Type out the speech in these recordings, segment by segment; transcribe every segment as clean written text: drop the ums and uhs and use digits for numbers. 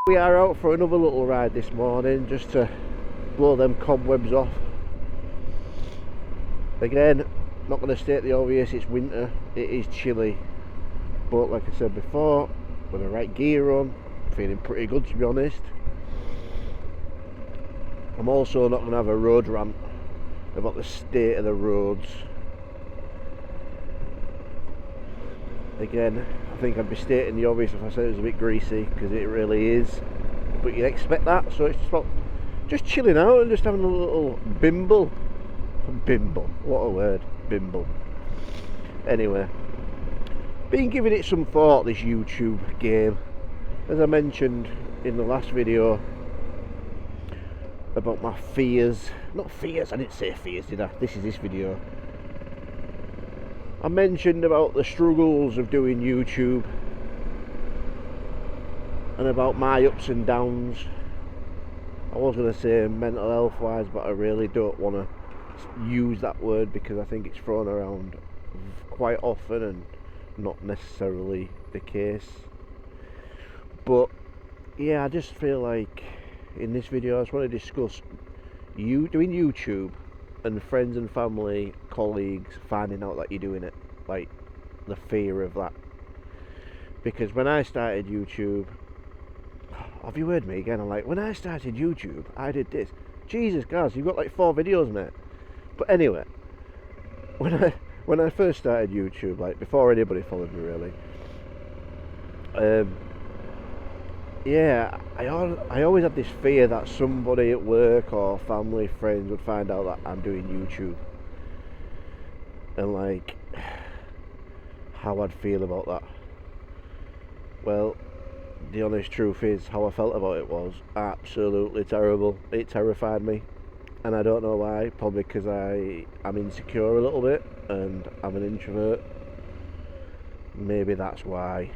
We are out for another little ride this morning just to blow them cobwebs off. Again, not going to state the obvious, it's winter, it is chilly, but like I said before, with the right gear on, feeling pretty good to be honest. I'm also not going to have a road rant about the state of the roads. Again, I think I'd be stating the obvious if I said it was a bit greasy, because it really is, but you'd expect that. So it's just about just chilling out and just having a little bimble, what a word, bimble. Anyway, been giving it some thought, this YouTube game. As I mentioned in the last video about my fears, not fears, I didn't say fears did I? This is this video. I mentioned about the struggles of doing YouTube and about my ups and downs. I was going to say mental health wise, but I really don't want to use that word because I think it's thrown around quite often and not necessarily the case. But yeah, I just feel like in this video I just want to discuss you doing YouTube and friends and family, colleagues finding out that you're doing it, like the fear of that. Because when I started YouTube, have you heard me again? I'm like, when I started YouTube, I did this. Jesus, guys, you've got like 4 videos, mate. But anyway, when I first started YouTube, like before anybody followed me really, yeah, I always had this fear that somebody at work or family, friends would find out that I'm doing YouTube. And like, how I'd feel about that. Well, the honest truth is, how I felt about it was absolutely terrible. It terrified me. And I don't know why, probably because I'm insecure a little bit and I'm an introvert. Maybe that's why.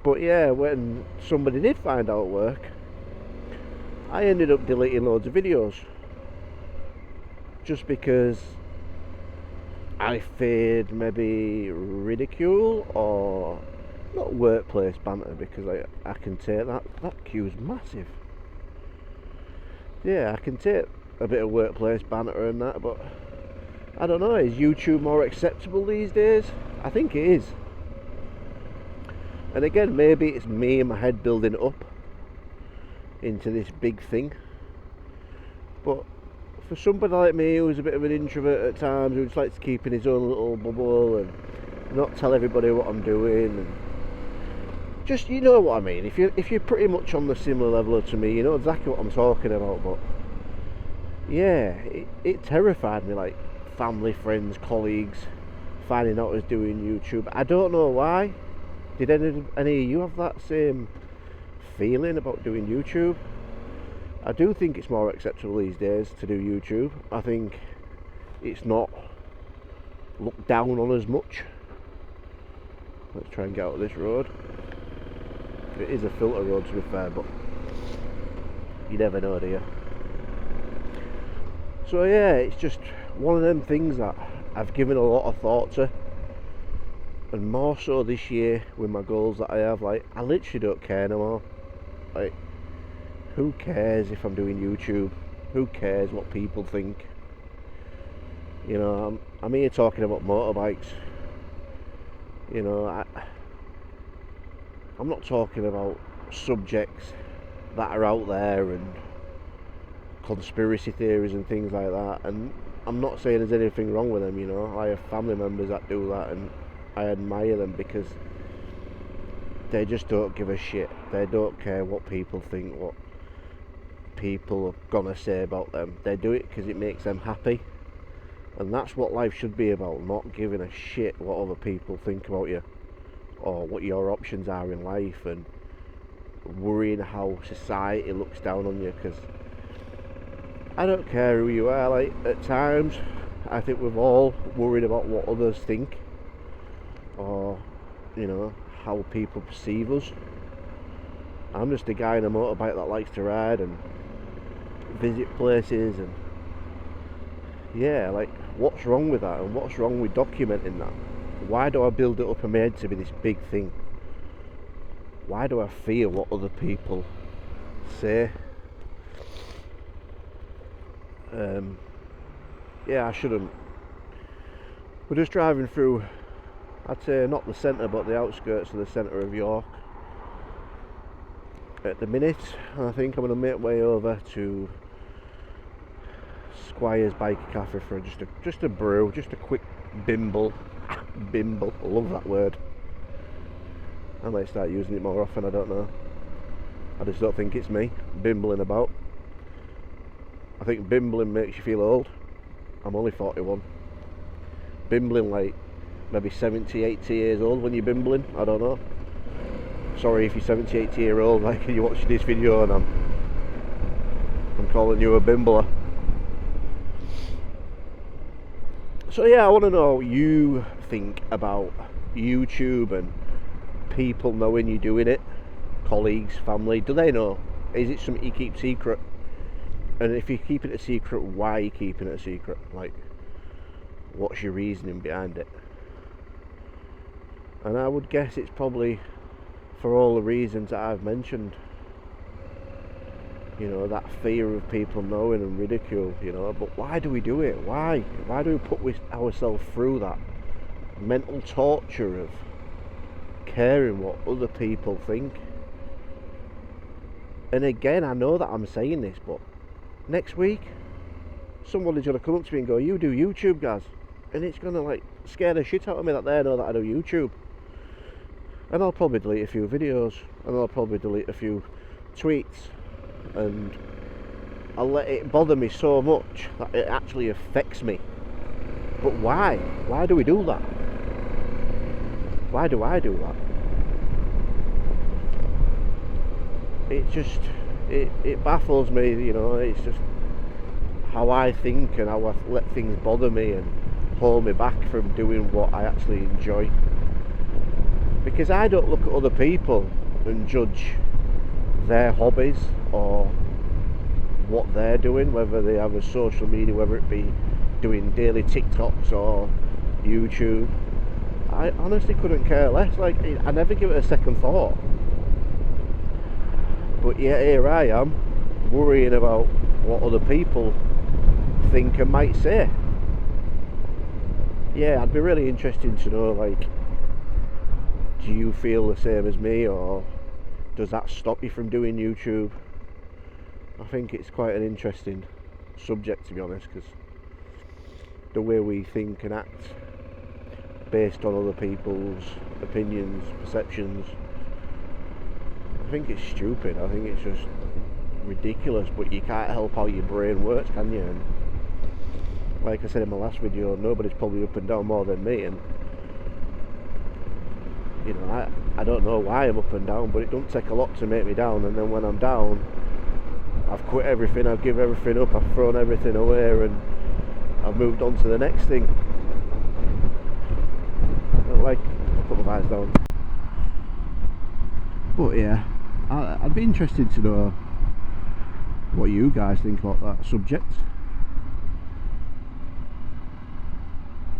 But yeah, when somebody did find out at work, I ended up deleting loads of videos just because I feared maybe ridicule or not workplace banter, because I can take that cue's massive. Yeah, I can take a bit of workplace banter and that, but I don't know, is YouTube more acceptable these days? I think it is. And again, maybe it's me in my head building it up into this big thing. But for somebody like me who's a bit of an introvert at times, who just likes to keep in his own little bubble and not tell everybody what I'm doing, and just, you know what I mean, if you're pretty much on the similar level to me, you know exactly what I'm talking about. But yeah, it terrified me, like family, friends, colleagues finding out I was doing YouTube. I don't know why. Did any of you have that same feeling about doing YouTube? I do think it's more acceptable these days to do YouTube. I think it's not looked down on as much. Let's try and get out of this road. It is a filter road to be fair, but you never know, do you? So yeah, it's just one of them things that I've given a lot of thought to. And more so this year with my goals that I have, like, I literally don't care no more. Like, who cares if I'm doing YouTube? Who cares what people think? You know, I'm here talking about motorbikes. You know, I'm not talking about subjects that are out there and conspiracy theories and things like that. And I'm not saying there's anything wrong with them, you know. I have family members that do that and I admire them because they just don't give a shit. They don't care what people think, what people are gonna say about them. They do it because it makes them happy, and that's what life should be about, not giving a shit what other people think about you or what your options are in life and worrying how society looks down on you. Because I don't care who you are, like, at times I think we've all worried about what others think, or, you know, how people perceive us. I'm just a guy in a motorbike that likes to ride and visit places, and yeah, like, what's wrong with that, and what's wrong with documenting that? Why do I build it up in my head to be this big thing? Why do I fear what other people say. Yeah, I shouldn't. We're just driving through, I'd say not the centre but the outskirts of the centre of York at the minute, and I think I'm going to make way over to Squire's Biker Cafe for just a brew, just a quick bimble. Bimble, I love that word. I might start using it more often, I don't know. I just don't think it's me bimbling about. I think bimbling makes you feel old. I'm only 41. Bimbling like maybe 70, 80 years old when you're bimbling, I don't know. Sorry if you're 70, 80 year old, like you watch this video and I'm calling you a bimbler. So yeah, I want to know what you think about YouTube and people knowing you're doing it. Colleagues, family, do they know? Is it something you keep secret? And if you keep it a secret, why are you keeping it a secret? Like, what's your reasoning behind it? And I would guess it's probably for all the reasons that I've mentioned. You know, that fear of people knowing and ridicule, you know. But why do we do it? Why? Why do we put ourselves through that mental torture of caring what other people think? And again, I know that I'm saying this, but next week somebody's going to come up to me and go, "You do YouTube, guys," and it's going to like scare the shit out of me that they know that I do YouTube. And I'll probably delete a few videos, and I'll probably delete a few tweets, and I'll let it bother me so much that it actually affects me. But why? Why do we do that? Why do I do that? It just, it baffles me, you know. It's just how I think and how I let things bother me and hold me back from doing what I actually enjoy. Because I don't look at other people and judge their hobbies or what they're doing, whether they have a social media, whether it be doing daily TikToks or YouTube. I honestly couldn't care less. Like, I never give it a second thought. But yeah, here I am worrying about what other people think and might say. Yeah, I'd be really interested to know, like, do you feel the same as me, or does that stop you from doing YouTube? I think it's quite an interesting subject, to be honest, because the way we think and act based on other people's opinions, perceptions, I think it's stupid. I think it's just ridiculous, but you can't help how your brain works, can you? And like I said in my last video, nobody's probably up and down more than me, and you know, I don't know why I'm up and down, but it doesn't take a lot to make me down. And then when I'm down, I've quit everything, I've given everything up, I've thrown everything away, and I've moved on to the next thing. Like, I'll put my eyes down. But yeah, I'd be interested to know what you guys think about that subject.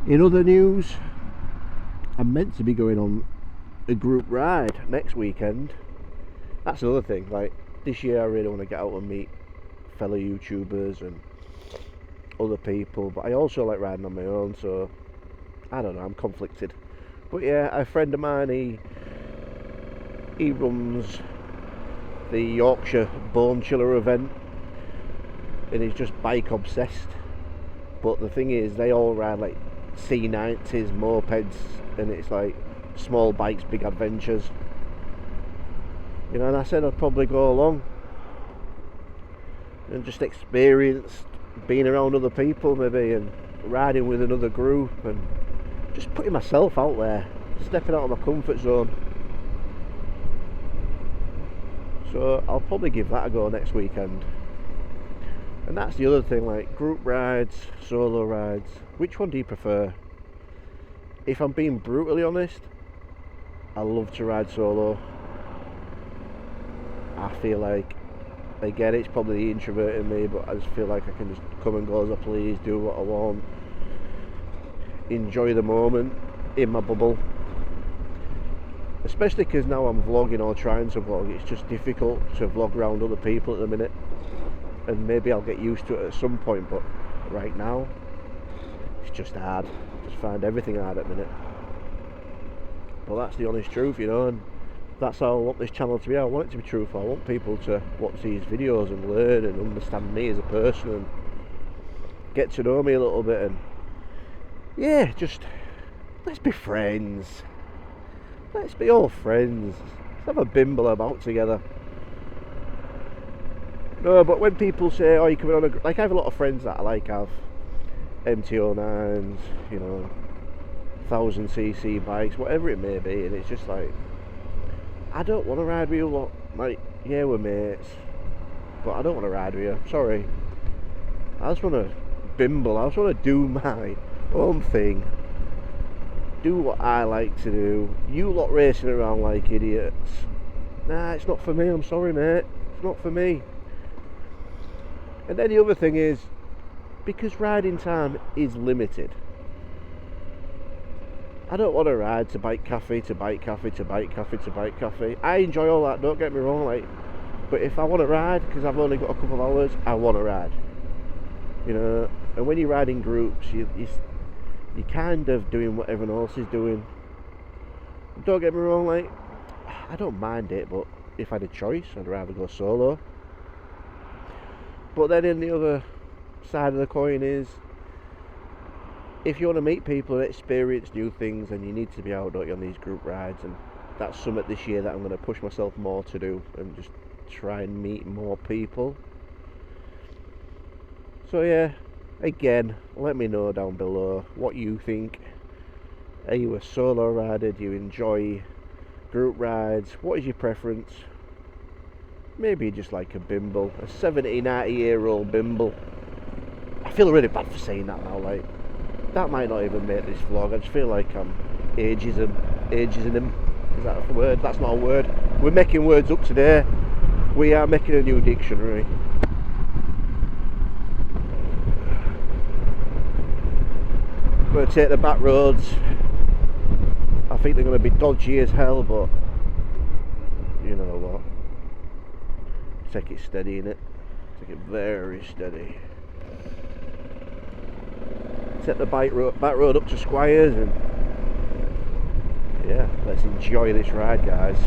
In other news, I'm meant to be going on a group ride next weekend. That's another thing. Like, this year I really want to get out and meet fellow YouTubers and other people, but I also like riding on my own, so I don't know, I'm conflicted. But yeah, a friend of mine, he runs the Yorkshire Bone Chiller event, and he's just bike obsessed. But the thing is, they all ride like C90s, mopeds, and it's like small bikes, big adventures, you know. And I said I'd probably go along and just experience being around other people, maybe, and riding with another group, and just putting myself out there, stepping out of my comfort zone. So I'll probably give that a go next weekend. And that's the other thing, like group rides, solo rides, which one do you prefer? If I'm being brutally honest, I love to ride solo. I feel like, again, it's probably the introvert in me, but I just feel like I can just come and go as I please, do what I want, enjoy the moment in my bubble. especially because now I'm vlogging or trying to vlog. It's just difficult to vlog around other people at the minute, and maybe I'll get used to it at some point, but right now it's just hard. Just find everything hard at the minute. But that's the honest truth, you know, and that's how I want this channel to be. I want it to be truthful. I want people to watch these videos and learn and understand me as a person and get to know me a little bit, and yeah, just let's be friends. Let's be all friends. Let's have a bimble about together. No, but when people say, oh, you're coming on a... Like, I have a lot of friends that I like have MT-09s, you know, 1000cc bikes, whatever it may be, and it's just like, I don't want to ride with you lot. Like, yeah, we're mates, but I don't want to ride with you. Sorry. I just want to bimble. I just want to do my own thing. Do what I like to do. You lot racing around like idiots. Nah, it's not for me. I'm sorry, mate. It's not for me. And then the other thing is, because riding time is limited, I don't want to ride to bike cafe, to bike cafe, to bike cafe, to bike cafe. I enjoy all that, don't get me wrong, like, but if I want to ride, because I've only got a couple of hours, I want to ride. You know, and when you ride in groups, you're kind of doing what everyone else is doing. Don't get me wrong, like, I don't mind it, but if I had a choice, I'd rather go solo. But then in the other side of the coin is, if you want to meet people and experience new things, then you need to be out, don't you, on these group rides, and that's something this year that I'm going to push myself more to do, and just try and meet more people. So yeah, again, let me know down below what you think. Are you a solo rider? Do you enjoy group rides? What is your preference? Maybe you just like a bimble, a 70, 90-year-old bimble. I feel really bad for saying that now, like, that might not even make this vlog. I just feel like I'm ageism him. Is that a word? That's not a word. We're making words up today. We are making a new dictionary. I'm going to take the back roads. I think they're going to be dodgy as hell, but you know what? Take it steady, innit? Take it very steady. Take the back road up to Squires, and yeah, let's enjoy this ride, guys.